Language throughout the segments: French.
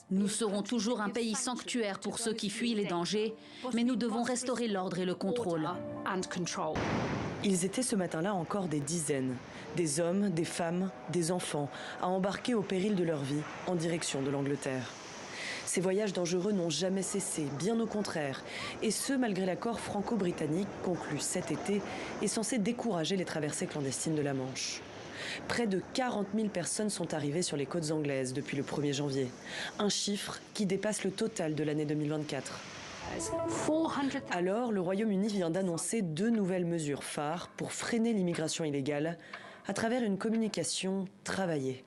Nous serons toujours un pays sanctuaire pour ceux qui fuient les dangers, mais nous devons restaurer l'ordre et le contrôle. Ils étaient ce matin-là encore des dizaines, des hommes, des femmes, des enfants, à embarquer au péril de leur vie en direction de l'Angleterre. Ces voyages dangereux n'ont jamais cessé, bien au contraire, et ce malgré l'accord franco-britannique conclu cet été et censé décourager les traversées clandestines de la Manche. Près de 40 000 personnes sont arrivées sur les côtes anglaises depuis le 1er janvier, un chiffre qui dépasse le total de l'année 2024. Alors, le Royaume-Uni vient d'annoncer 2 nouvelles mesures phares pour freiner l'immigration illégale à travers une communication travaillée.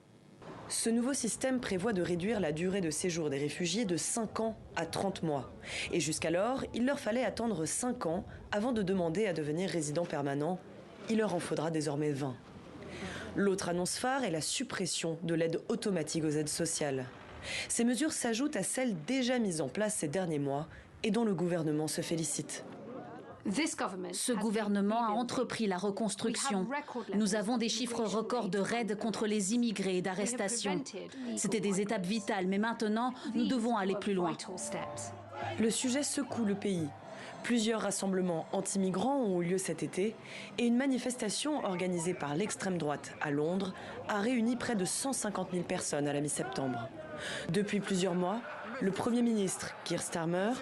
Ce nouveau système prévoit de réduire la durée de séjour des réfugiés de 5 ans à 30 mois. Et jusqu'alors, il leur fallait attendre 5 ans avant de demander à devenir résidents permanents. Il leur en faudra désormais 20. L'autre annonce phare est la suppression de l'aide automatique aux aides sociales. Ces mesures s'ajoutent à celles déjà mises en place ces derniers mois et dont le gouvernement se félicite. Ce gouvernement a entrepris la reconstruction. Nous avons des chiffres records de raids contre les immigrés et d'arrestations. C'était des étapes vitales, mais maintenant, nous devons aller plus loin. Le sujet secoue le pays. Plusieurs rassemblements anti-migrants ont eu lieu cet été et une manifestation organisée par l'extrême droite à Londres a réuni près de 150 000 personnes à la mi-septembre. Depuis plusieurs mois, le Premier ministre, Keir Starmer,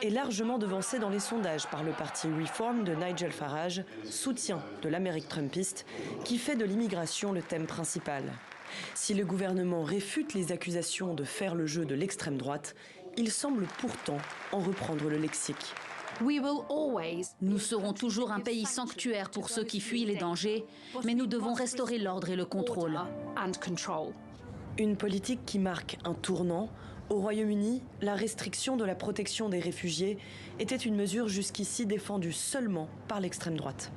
est largement devancé dans les sondages par le parti Reform de Nigel Farage, soutien de l'Amérique trumpiste, qui fait de l'immigration le thème principal. Si le gouvernement réfute les accusations de faire le jeu de l'extrême droite, il semble pourtant en reprendre le lexique. Nous serons toujours un pays sanctuaire pour ceux qui fuient les dangers, mais nous devons restaurer l'ordre et le contrôle. Une politique qui marque un tournant. Au Royaume-Uni, la restriction de la protection des réfugiés était une mesure jusqu'ici défendue seulement par l'extrême droite.